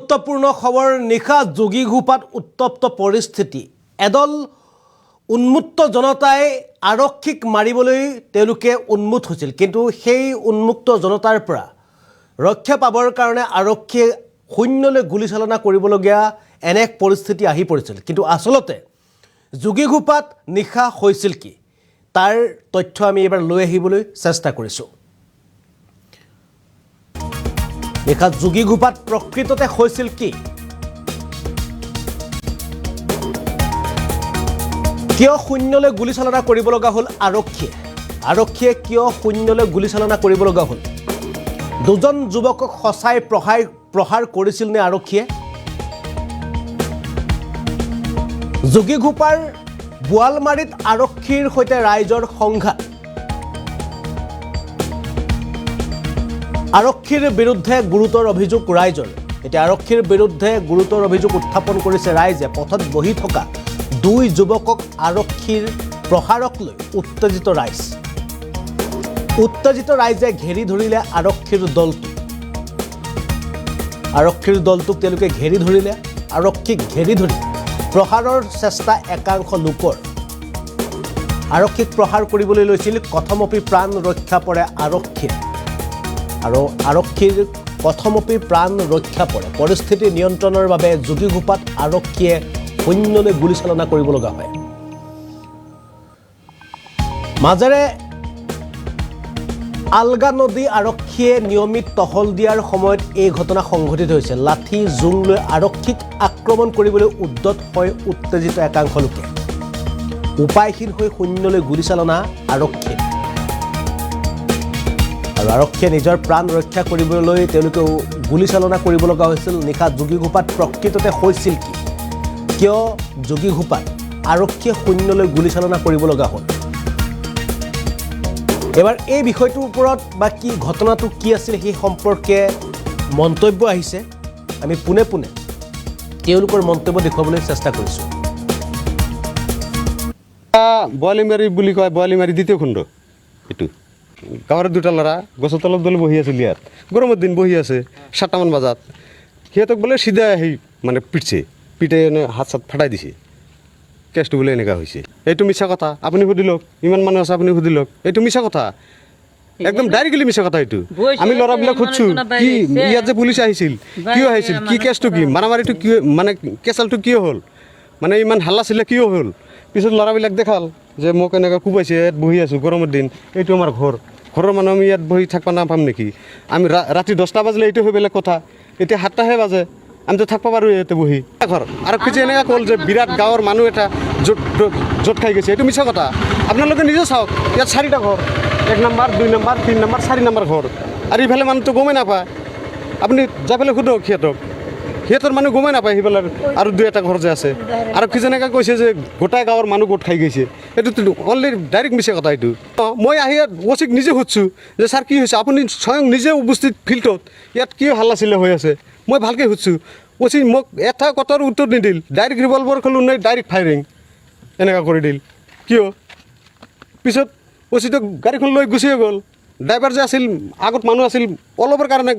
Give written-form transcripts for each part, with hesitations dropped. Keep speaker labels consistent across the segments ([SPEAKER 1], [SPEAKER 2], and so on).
[SPEAKER 1] গুৰুত্বপূৰ্ণ খবৰ নিশা যোগীঘোপাত উত্তপ্ত পৰিস্থিতি এদল উন্মুক্ত জনতাই আৰক্ষীক মাৰিবলৈ তেওঁলোকে উন্মুত হৈছিল কিন্তু সেই উন্মুক্ত জনতাৰ পৰা ৰক্ষা পাবৰ কাৰণে আৰক্ষীয়ে শূন্যলৈ গুলীচালনা কৰিবলগীয়া এনে এক পৰিস্থিতি আহি পৰিছিল কিন্তু আসলতে যোগীঘোপাত নিশা হৈছিল কি তাৰ তথ্য আমি এবাৰ লৈ আহিবলৈ চেষ্টা কৰিছো নিশা যোগীঘোপাত প্ৰকৃততে হৈছিল কি কিয় শূন্যলৈ গুলীচালনা কৰিব লগা হ'ল আৰক্ষীয়ে কিয় শূন্যলৈ গুলীচালনা কৰিব লগা হ'ল দুজন যুৱকক সঁচাই প্ৰহাৰ কৰিছিল নে আৰক্ষীয়ে যোগীঘোপাৰ বোৱালমাৰীত আৰক্ষীৰ সৈতে ৰাইজৰ সংঘাত আৰক্ষীৰ বিৰুদ্ধে গুৰুতৰ অভিযোগ ৰাইজৰ এতিয়া আৰক্ষীৰ বিৰুদ্ধে গুৰুতৰ অভিযোগ উত্থাপন কৰিছে ৰাইজে পথত বহি থকা দুই যুৱকক আৰক্ষীৰ প্ৰহাৰক লৈ উত্তেজিত ৰাইজে ঘেৰি ধৰিলে আৰক্ষীৰ দলটোক তেওঁলোকে ঘেৰি ধৰিলে আৰক্ষীক ঘেৰি ধৰি প্ৰহাৰৰ চেষ্টা একাংশ লোকৰ আৰক্ষীক প্ৰহাৰ কৰিবলৈ লৈছিল কথমপি প্ৰাণ ৰক্ষা পৰে আৰক্ষীৰ আৰু আৰক্ষীৰ কথমপি প্ৰাণ ৰক্ষা পৰে পৰিস্থিতি নিয়ন্ত্ৰণৰ বাবে যোগীঘোপাত আৰক্ষীয়ে শূন্যলৈ গুলীচালনা কৰিব লগা হয় মাজেৰে আলগা নদী আৰক্ষীয়ে নিয়মিত টহল দিয়াৰ সময়ত এই ঘটনা সংঘটিত হৈছে লাঠি জোং লৈ আৰক্ষীক আক্ৰমণ কৰিবলৈ উদ্যত হৈ উত্তেজিত একাংশ লোকে উপায়হীন হৈ শূন্যলৈ গুলীচালনা আৰক্ষীৰ আৰু আৰক্ষীয়ে নিজৰ প্ৰাণ ৰক্ষা কৰিবলৈ তেওঁলোকে গুলীচালনা কৰিব লগা হৈছিল নিশা যোগীঘোপাত প্ৰকৃততে হৈছিল কি কিয় যোগীঘোপাত আৰক্ষীয়ে শূন্যলৈ গুলীচালনা কৰিব লগা হ'ল এবাৰ এই বিষয়টোৰ ওপৰত বা কি ঘটনাটো কি আছিল সেই সম্পৰ্কে মন্তব্য আহিছে আমি পুনে তেওঁলোকৰ মন্তব্য দেখুৱাবলৈ চেষ্টা কৰিছোঁ
[SPEAKER 2] বোৱালিমাৰী বুলি কয় বোৱালিমাৰী দ্বিতীয় খণ্ড এইটো গাঁৱৰ দুটা ল'ৰা গছৰ তলত বোলে বহি আছিল ইয়াত গৰমৰ দিন বহি আছে 7টামান বজাত সিহঁতক বোলে চিধা আহি মানে পিটে এনে হাত চাত ফাটাই দিছে কেছটো বোলে এনেকুৱা হৈছে এইটো মিছা কথা আপুনি সুধি লওক ইমান মানুহ আছে আপুনি সুধি লওক এইটো মিছা কথা একদম ডাইৰেক্টলি মিছা কথা এইটো আমি ল'ৰাবিলাক সুধিছোঁ কি ইয়াত যে পুলিচ আহিছিল কিয় আহিছিল কি কেছটো কি মাৰামাৰীটো কিয় মানে কেচালটো কিয় হ'ল মানে ইমান হাল্লা চিল্লা কিয় হ'ল পিছত ল'ৰাবিলাক দেখাল যে মোক এনেকৈ কোবাইছে ইয়াত বহি আছোঁ গৰমৰ দিন এইটো আমাৰ ঘৰৰ মানুহ আমি ইয়াত বহি থাকিব নাপাম নেকি আমি ৰাতি 10টা বাজিলে এইটো হৈ বেলেগ কথা এতিয়া 7টাহে বাজে আমিতো থাকিব পাৰোঁ ইয়াতে বহি ঘৰ আৰু কিছু এনেকৈ ক'ল যে বিৰাট গাঁৱৰ মানুহ এটা জোট খাই গৈছে এইটো মিছা কথা আপোনালোকে নিজে চাওক ইয়াত 4টা ঘৰ 1 নম্বৰ 2 নম্বৰ 3 নম্বৰ 4 নম্বৰ ঘৰ আৰু ইফালে মানুহটো গমেই নাপায় আপুনি যাই পেলাই সোধক সিহঁতৰ মানুহ গমেই নাপায় সিফালে আৰু 2-এটা ঘৰ যে আছে আৰু কিজনেকৈ কৈছে যে গোটাই গাঁৱৰ মানুহ গোট খাই গৈছে এইটোতো অনলি ডাইৰেক্ট মিছা কথা এইটো মই আহি ইয়াত ওচিক নিজে সুধিছোঁ যে ছাৰ কি হৈছে আপুনি স্বয়ং নিজে উপস্থিত ফিল্ডত ইয়াত কিয় হাল্লা চিল্লা হৈ আছে মই ভালকৈ সুধিছোঁ ওচি মোক এটা কথাৰ উত্তৰ নিদিল ডাইৰেক্ট ৰিভলভাৰ খোলোঁ নাই ডাইৰেক্ট ফায়াৰিং এনেকুৱা কৰি দিল কিয় পিছত ওচিটো গাড়ীখন লৈ গুচিয়ে গ'ল ড্ৰাইভাৰ যে আছিল আগত মানুহ আছিল অলপৰ কাৰণে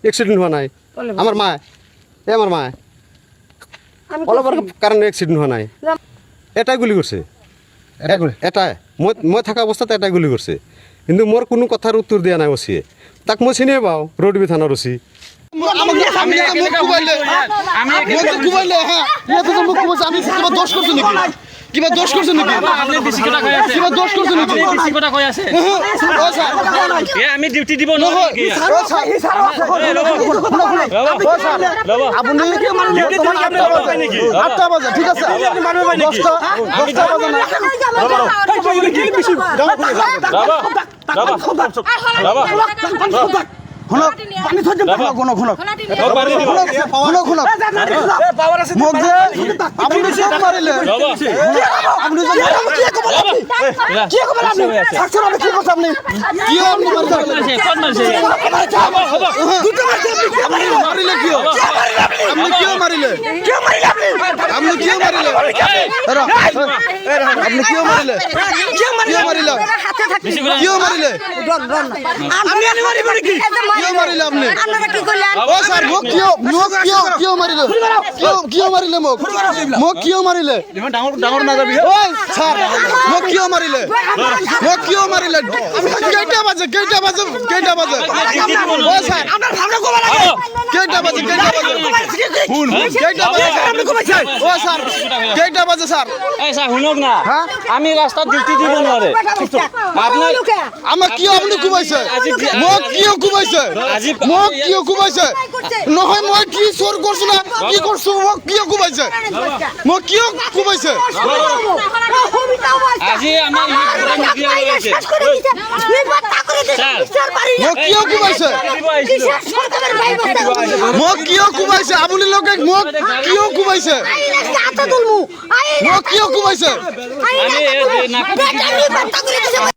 [SPEAKER 2] এক্সিডেণ্ট হোৱা নাই আমাৰ মায়ে অলপৰ কাৰণে এক্সিডেণ্ট হোৱা নাই এটাই গুলি কৰিছে এটাই মই থকা অৱস্থাত এটাই গুলি কৰিছে কিন্তু মোৰ কোনো কথাৰ উত্তৰ দিয়া নাই ওচিয়ে তাক মই চিনিয়ে পাওঁ ৰৌডবি থানাৰ ওচি
[SPEAKER 3] কিবা দোষ করছো নাকি আপনি বেশি কথা কই আছে কিবা দোষ করছো নাকি আপনি বেশি কথা কই আছে ও স্যার আমি ডিউটি দিব না কি ও স্যার এই স্যার আপনি কি আমার ডিউটি তুমি আপনি মারবে নাকি 8টা বাজে ঠিক আছে আপনি মারবে নাকি 10টা বাজে না এই কি বেশি দাও শুনক পানি থৈ দিম শুনক পাৱাৰ আছে মোক যে আপুনি চেক মাৰিলে আপুনি কি ক'ব আপুনি সাক্ষৰ আপনি কি কৈছে আপনি কি আপনি মাৰিছে কোন মাৰিছে দুটো মাৰিছে আপনি মাৰিলে কি আপনি কিয় মারিলে আপনি কিয় মারিলে আপনি কিয় মারিলে কিয় মারিলে কিয় মারিলে কিয় মারিলে আপনি ও স্যার মোক কিয় মারিলে কিয় মারিলে মোক কিয় মারিলে ডাঙৰ নাযাবি ঐ স্যার মোক কিয় মারিলে কেইটা বাজে ও স্যার কেইটা বাজে ও স্যার কেইটা বাজে স্যার
[SPEAKER 4] এই স্যার শুনক না আমি রাস্তাত ডিউটি দিব নোৱাৰে আপনার
[SPEAKER 3] আমাক কিয় আপুনি কুবাইছে মোক কিয় কুবাইছে নহয় মই কি চোৰ কৰছো না কি কৰছো মোক কিয় কুবাইছে
[SPEAKER 4] আজি আমাৰ মিডিয়া আছে
[SPEAKER 3] মোক কিয় কুবাইছে মোক কিয় কুবাইছে আপুনি লোকে মোক কিয় কুবাইছে
[SPEAKER 4] আমি